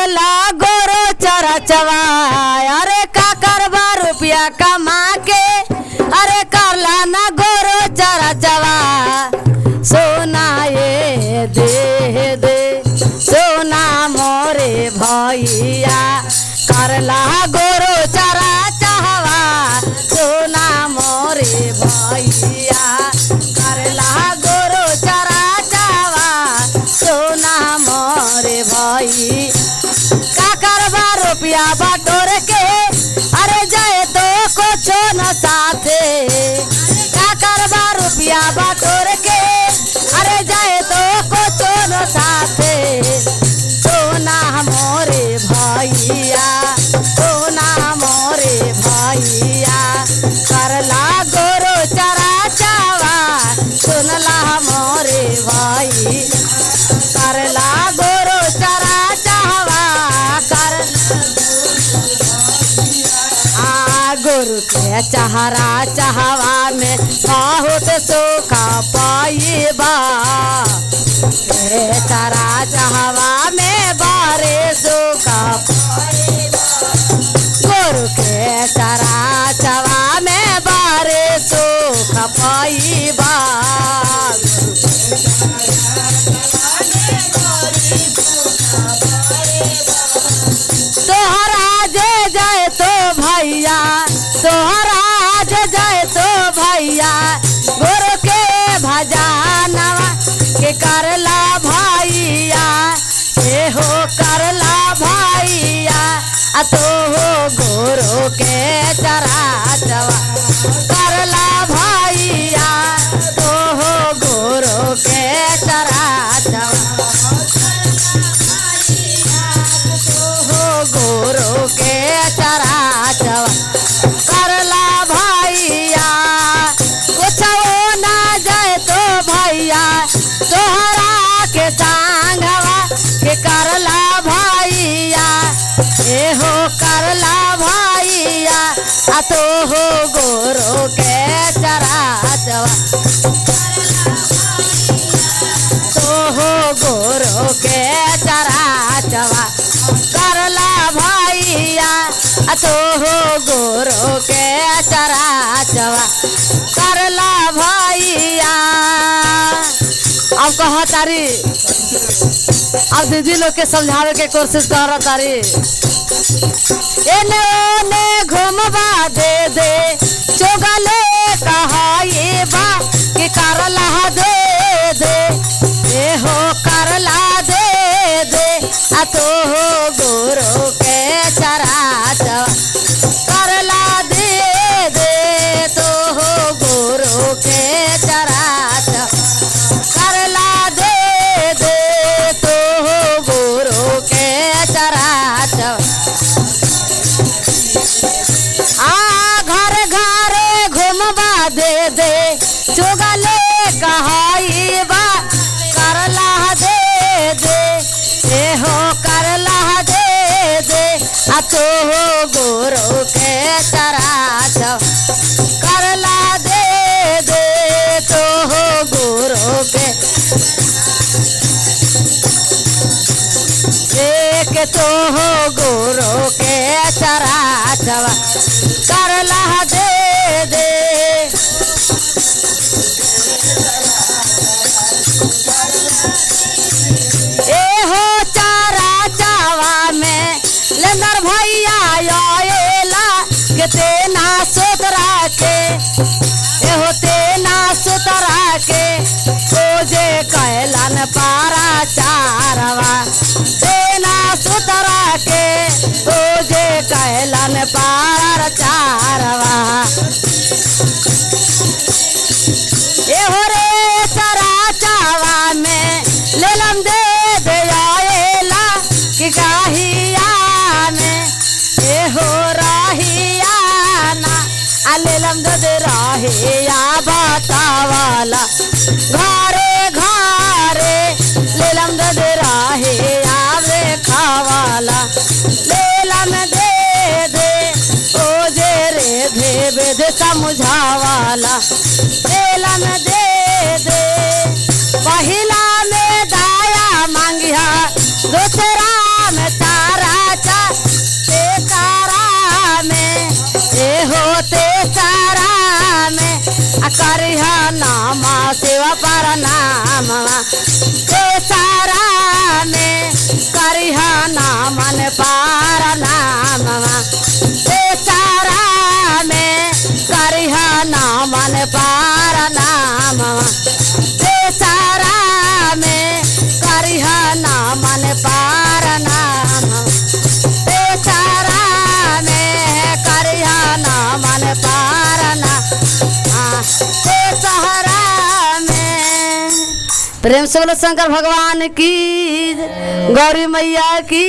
करेला गोरो चरचवा अरे का करबा रुपया कमा के अरे करला ना गोरो चरचवा सोना ये दे दे सोना मोरे भैया करला गोरो चरचवा सोना मोरे भैया करला गोरो चरचवा सोना मोरे भाई का करबा रुपया बटोर के अरे जाए तो कुछ न साथे का करबा रुपया बटोर के अरे जाए तो कुछ न साथे सोना मोरे भैया सोना मोरे भैया करला गोरो चरचवा सुनला मोरे भाई करला गोरो चरचवा कर गुरु के चहरा चहवा में बहुत सुख पाइबा चरा चहवा में बारे सुख गुरु के चरा चवा में बारे सुख पाइबा तोहरा जे जाए तो भैया तोहरा जे जाए तो भैया गुरु के भजनवा के करला भैया ए हो करला भैया आ तो हो गुरु के चराचवा करला भैया तो हो गुरु के चराचवा गुरु के चराचवा करला भैया कुछ ना जाए तो भैया तोहरा के संगवा के करला भैया ए हो करला भैया आ तो हो गुरु के चराचवा तो हो गुरु के चराचवा करला भैया तो हो गुरु के चराचवा करला भैया अब कहा तारी अब दीदी लोग के समझावे के कोशिश कर तारी एने ओने घुमवा दे दे चोगले कहाई बा कि करला दे दे ए हो करला दे दे आ तो हो गुरु के चराचवा करला दे दे तो हो गुरु के चराचवा करला दे दे तो हो गुरु के चराचवा घर घर घुमवा दे दे चुगले कहाई बा करला दे दे ए हो करला दे दे आ तो हो गुरु के चराचवा करला दे दे तो हो गुरु के एक तो हो गुरु के चराचवा करला दे दे ए हो चराचवा में लेंदर भैया आएला के तेना सुतरा के ए हो तेना सुतरा के खोजे कैलन पारा चारवा तेना सुतरा के खोजे कैलन पारा चारवा ए हो रे चराचवा में लेलम दे दे आएला कि गाहिया में ए हो राहिया ना आ लेलम दे राहिया बतावाला घरे घरे लेलम दे राहिया रे खावाला लेलम दे दे ओ जे रे भेबे दे समझावाला लेलम दे दे पहिला में दाया मांगिया दूसरा में तार देवा प्रणाम सारा में करिहा नामन प्रणाम सारा में करिहा नामन प्रणाम सारा में करिहा नामन प्रणाम सारा में करिहा नामन प्रणाम सहारा में। प्रेम से बोलो शंकर भगवान की, गौरी मैया की।